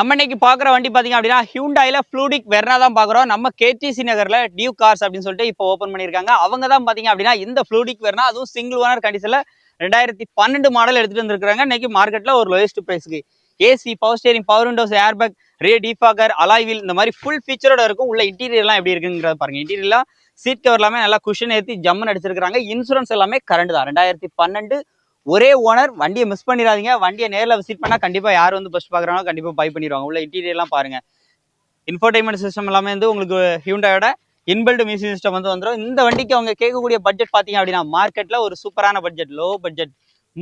நம்ம இன்னைக்கு பார்க்குற வண்டி பார்த்தீங்க அப்படின்னா ஹியூண்டாயில ஃப்ளூடிக் வெர்னா தான் பார்க்குறோம். நம்ம கேடிசி நகரில் டியூ கார்ஸ் அப்படின்னு சொல்லிட்டு இப்போ ஓப்பன் பண்ணியிருக்காங்க. அவங்க தான் பார்த்தீங்க அப்படின்னா இந்த ஃப்ளூடிக் வெர்னா அதுவும் சிங்கிள் ஓனர் கண்டிஷனில் 2012 மாடல் எடுத்துகிட்டு வந்துருக்காங்க. இன்னைக்கு மார்க்கெட்டில் ஒரு லோயஸ்ட் ப்ரைஸ்க்கு AC, power steering, power windows, airbag, rear defogger, alloy wheel இந்த மாதிரி ஃபுல் ஃபீச்சரோட இருக்கும். உள்ள இன்டீரியர்லாம் எப்படி இருக்குங்கிறத பாருங்க. இன்டீரியர்லாம் சீட் கவர் எல்லாமே நல்லா குஷன் ஏற்றி ஜம்முன்னு அடிச்சிருக்காங்க. இன்சூரன்ஸ் எல்லாமே கரண்ட் தான். 2012 ஒரே ஓனர். வண்டியை மிஸ் பண்ணிடாதீங்க. வண்டியை நேரில் விசிட் பண்ணால் கண்டிப்பாக யார் வந்து ஃபர்ஸ்ட் பார்க்குறாங்களோ கண்டிப்பாக பை பண்ணிடுவாங்க. உள்ள இன்டீரியர்லாம் பாருங்க. இன்ஃபோடைன்மெண்ட் சிஸ்டம் எல்லாமே வந்து உங்களுக்கு ஹியூண்டாயோட இன்பில்ட் மியூசிக் சிஸ்டம் வந்து வந்துடும். இந்த வண்டிக்கு அவங்க கேட்கக்கூடிய பட்ஜெட் பார்த்தீங்க அப்படின்னா மார்க்கெட்டில் ஒரு சூப்பரான பட்ஜெட், லோ பட்ஜெட்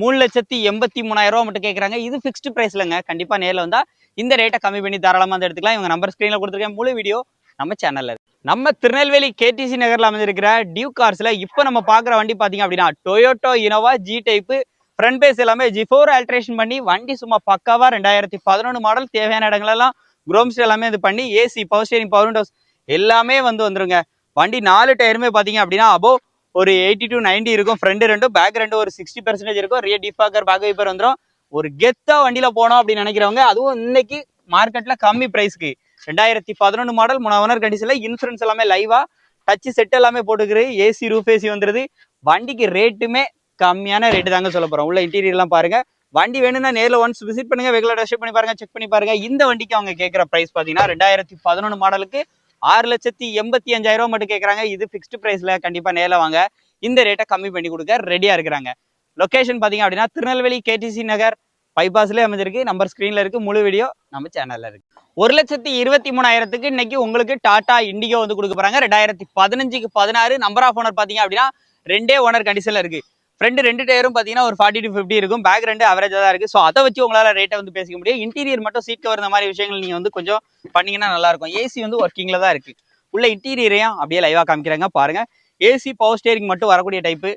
3,83,000 மட்டும் கேட்குறாங்க. இது ஃபிக்ஸ்டு ப்ரைஸ்லங்க. கண்டிப்பாக நேரில் வந்தால் இந்த ரேட்டை கம்மி பண்ணி தாராளமாக வந்து எடுத்துக்கலாம். இவங்க நம்பர் ஸ்க்ரீனில் கொடுத்துருக்கேன். முழு வீடியோ நம்ம சேனலில் இருக்கு. நம்ம திருநெல்வேலி கேடிசி நகரில் அமைஞ்சிருக்கிற டியூ கார்ஸில் இப்போ நம்ம பார்க்குற வண்டி பார்த்தீங்க அப்படின்னா Toyota Innova G type. Front face எல்லாமே G4 ஆல்ட்ரேஷன் பண்ணி வண்டி சும்மா பக்காவா 2011 மாடல். தேவையான இடங்களெல்லாம் குரோம்ஸ் எல்லாமே இது பண்ணி AC, power steering, power Windows எல்லாமே வந்துருங்க. வண்டி 4 டயருமே பார்த்தீங்க அப்படின்னா அபோ ஒரு 80 to 90 இருக்கும். ஃப்ரண்ட் ரெண்டும், பேக் ரெண்டும் ஒரு 60% இருக்கும். ரியர் டிஃபாகர், பேக் வைப்பர் வந்துடும். ஒரு கெத்தா வண்டியில போனோம் அப்படின்னு நினைக்கிறவங்க, அதுவும் இன்னைக்கு மார்க்கெட்ல கம்மி பிரைஸ்க்கு 2011 மாடல் 3 ஓனர் கண்டிஷன்ல இன்சூரன்ஸ் எல்லாமே லைவா டச் செட் எல்லாமே போட்டுக்கிறது. ஏசி, ரூஃப் ஏசி வந்துருது. வண்டிக்கு ரேட்டுமே கம்மியான ரேட்டு தாங்க சொல்ல போறோம். உள்ள இன்டீரியர்லாம் பாருங்க. வண்டி வேணும்னா நேரில் ஒன்ஸ் விசிட் பண்ணுங்க. ரெகுலர் டெஸ்ட் பண்ணி பாருங்க, செக் பண்ணி பாருங்க. இந்த வண்டிக்கு அவங்க கேட்குற பிரைஸ் பார்த்தீங்கன்னா 2011 மாடலுக்கு 6,85,000 மட்டும் கேட்குறாங்க. இது ஃபிக்ஸ்டு பிரைஸ்ல. கண்டிப்பா நேரில் வாங்க. இந்த ரேட்டை கம்மி பண்ணி கொடுக்க ரெடியா இருக்கிறாங்க. லொகேஷன் பார்த்தீங்க அப்படின்னா திருநெல்வேலி கேடிசி நகர் பைபாஸ்லேயே அமைஞ்சிருக்கு. நம்பர் ஸ்க்ரீனில் இருக்கு. முழு வீடியோ நம்ம சேனல்ல இருக்கு. 1,23,000 இன்னைக்கு உங்களுக்கு டாடா இண்டிகோ வந்து கொடுக்க போறாங்க. 2015க்கு 16 நம்பர் ஆஃப் ஓனர் பார்த்தீங்க அப்படின்னா 2 ஓனர் கண்டிஷன்ல இருக்கு. ஃப்ரண்ட் 2 டயரும் பார்த்தீங்கன்னா ஒரு 40 to 50 இருக்கும். பேக் 2 அவரேஜாக தான் இருக்குது. ஸோ அதை வச்சு உங்களால் ரேட்டை வந்து பேசிக்க முடியும். இன்டீரியர் மட்டும் சீட் கவர் இந்த மாதிரி விஷயங்கள் நீங்கள் வந்து கொஞ்சம் பண்ணீங்கன்னா நல்லாயிருக்கும். ஏசி வந்து ஒர்க்கிங்கில் தான் இருக்குது. உள்ள இன்டீரியரையும் அப்படியே லைவாக காமிக்கிறாங்க பாருங்கள். ஏசி, பவர் ஸ்டேரிங் மட்டும் வரக்கூடிய டைப்பு.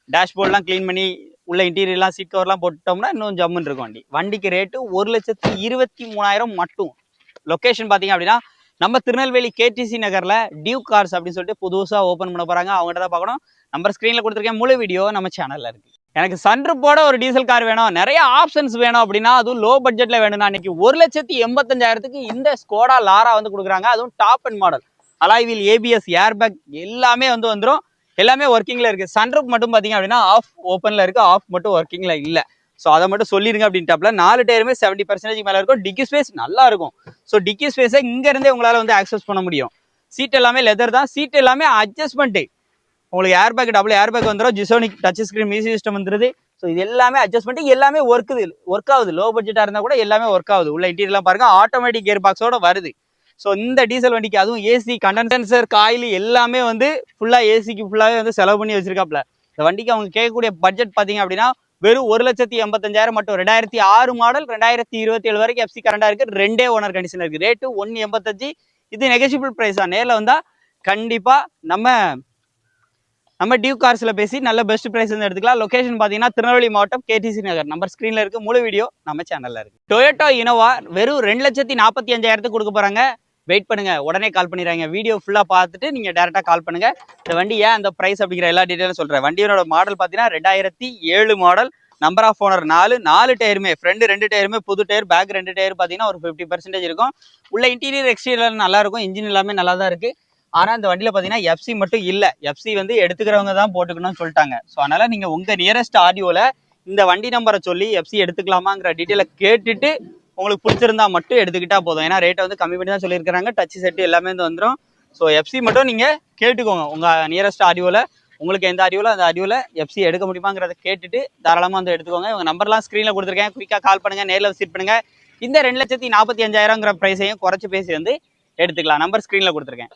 டேஷ்போர்ட்லாம் க்ளீன் பண்ணி உள்ள இன்டீரியர்லாம் சீட் கவர்லாம் போட்டோம்னா இன்னும் ஜம்முன்னு இருக்கும் வண்டி. வண்டிக்கு ரேட்டு 1,23,000 மட்டும். லொக்கேஷன் பார்த்தீங்க அப்படின்னா நம்ம திருநெல்வேலி கேடிசி நகரில் டியூ கார்ஸ் அப்படின்னு சொல்லிட்டு புதுசாக ஓப்பன் பண்ண போகிறாங்க. அவங்ககிட்ட தான் பார்க்கணும். நம்பர் ஸ்க்ரீனில் கொடுத்துருக்கேன். முழு வீடியோ நம்ம சேனலில் இருக்குது. எனக்கு சன்ரூஃபோட ஒரு டீசல் கார் வேணும், நிறைய ஆப்ஷன்ஸ் வேணும் அப்படின்னா, அதுவும் லோ பட்ஜெட்டில் வேணும்னா இன்னைக்கு 1,85,000 இந்த ஸ்கோடா லாரா வந்து கொடுக்குறாங்க. அதுவும் top and model. Alloy wheel, ABS, airbag எல்லாமே வந்துடும். எல்லாமே ஒர்க்கிங்கில் இருக்குது. சன்ரூஃப் மட்டும் பார்த்தீங்க அப்படின்னா ஆஃப் ஓப்பனில் இருக்குது, ஆஃப் மட்டும் ஒர்க்கிங்கில் இல்லை. ஸோ அதை மட்டும் சொல்லிருங்க அப்படின்ட்டாப்ல. 4 டயருமே 70% மேலே இருக்கும். டிக்கி ஸ்பேஸ் நல்லா இருக்கும். ஸோ டிக்கி ஸ்பேஸை இங்கேருந்தே உங்களால் வந்து ஆக்சஸ் பண்ண முடியும். சீட் எல்லாமே லெதர் தான். சீட் எல்லாமே அட்ஜஸ்ட்மெண்ட்டு. உங்களுக்கு ஏர்பேக், டபுள் ஏர்பேக் வந்துடும். ஜிசோனிக் டச் ஸ்கிரீன் மியூசிக் சிஸ்டம் வந்துருது. ஸோ இது எல்லாமே அட்ஜஸ்ட்மெண்ட், எல்லாமே ஒர்க் ஆகுது. லோ பட்ஜெட்டாக இருந்தால் கூட எல்லாமே ஒர்க் ஆகுது. உள்ள இன்டீரியர்லாம் பாருங்க, ஆட்டோமேட்டிக் கியர் பாக்ஸோட வருது. ஸோ இந்த டீசல் வண்டிக்கு அதுவும் ஏசி, கண்டென்சர், காயில் எல்லாமே வந்து ஃபுல்லாக ஏசிக்கு ஃபுல்லாகவே வந்து செலவு பண்ணி வச்சிருக்காப்ல. இந்த வண்டிக்கு அவங்க கேட்கக்கூடிய பட்ஜெட் பார்த்தீங்க அப்படின்னா வெறும் 1,85,000 மட்டும். 2006 மாடல், 2027 வரைக்கும் எஃப்சி கரண்டா இருக்கு. 2 ஓனர் கண்டிஷன் இருக்கு. ரேட்டு 1,85,000. இது நெகோஷியபிள் பிரைஸ் தான். நேரில் வந்தா கண்டிப்பா நம்ம டியூ கார்ஸ்ல பேசி நல்ல பெஸ்ட் பிரைஸ் வந்து எடுத்துக்கலாம். லொகேஷன் பார்த்தீங்கன்னா திருநெல்வேலி மாவட்டம், கேடிசி நகர். நம்பர் ஸ்க்ரீனில் இருக்கு. முழு வீடியோ நம்ம சேனல்ல இருக்கு. டொயோட்டோ இனோவா வெறும் 2,45,000 கொடுக்க போறாங்க. வெயிட் பண்ணுங்க, உடனே கால் பண்ணிடுறாங்க. வீடியோ ஃபுல்லாக பார்த்துட்டு நீங்க டேரெக்டாக கால் பண்ணுங்க. இந்த வண்டி ஏன் அந்த பிரைஸ் அப்படிங்கிற எல்லா டீட்டெயிலும் சொல்றேன். வண்டியோட மாடல் பார்த்தீங்கன்னா 2007 மாடல். நம்பர் ஆஃப் ஓனர் 4 டயருமே. ஃப்ரண்ட் 2 டயருமே புது டயர், பேக் 2 டயர் பார்த்தீங்கன்னா ஒரு 50% இருக்கும். உள்ள இன்டீரியர், எக்ஸ்டீரியர் நல்லா இருக்கும். இன்ஜின் எல்லாமே நல்லா தான் இருக்கு. ஆனால் இந்த வண்டியில் பார்த்தீங்கன்னா எஃப்சி மட்டும் இல்லை. எஃப்சி வந்து எடுத்துக்கிறவங்க தான் போட்டுக்கணும்னு சொல்லிட்டாங்க. ஸோ அதனால நீங்கள் உங்கள் நியரஸ்ட் ஆடியோவில் இந்த வண்டி நம்பரை சொல்லி எஃப்சி எடுத்துக்கலாமாங்கிற டீட்டெயிலை கேட்டுட்டு உங்களுக்கு பிடிச்சிருந்தா மட்டும் எடுத்துக்கிட்டா போதும். ஏன்னா ரேட்டை வந்து கம்மி பண்ணி தான் சொல்லியிருக்கிறாங்க. டச் செட்டு எல்லாமே வந்து வந்துடும். ஸோ எஃப்சி மட்டும் நீங்கள் கேட்டுக்கோங்க. உங்கள் நியரஸ்ட் ஆடியோவில் உங்களுக்கு எந்த ஆடியோவில் அந்த ஆடியோவில் எஃப்சி எடுக்க முடியுமாங்கிறத கேட்டுட்டு தாராளமாக வந்து எடுத்துக்கோங்க. இவங்க நம்பர்லாம் ஸ்க்ரீனில் கொடுத்துருக்கேன். குயிக்காக கால் பண்ணுங்கள், நேரில் விசிட் பண்ணுங்கள். இந்த 2,45,000 ப்ரைஸையும் குறைச்சி பேசி வந்து எடுத்துக்கலாம். நம்பர் ஸ்க்ரீனில் கொடுத்துருக்கேன்.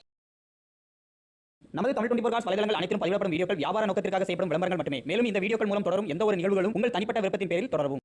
நமது தமிழ் 24 காஸ் வலைதளங்கள் அனைத்தும் பதிவிடப்படும் வீடியோக்கள் வியாபார நோக்கத்திற்காக செய்யப்படும் விளம்பரங்கள் மட்டுமே. மேலும் இந்த வீடியோக்கள் மூலம் தொடரும் எந்த ஒரு நிகழ்வுகளும் உங்கள் தனிப்பட்ட விருப்பத்தின் பேரில் தொடரவும்.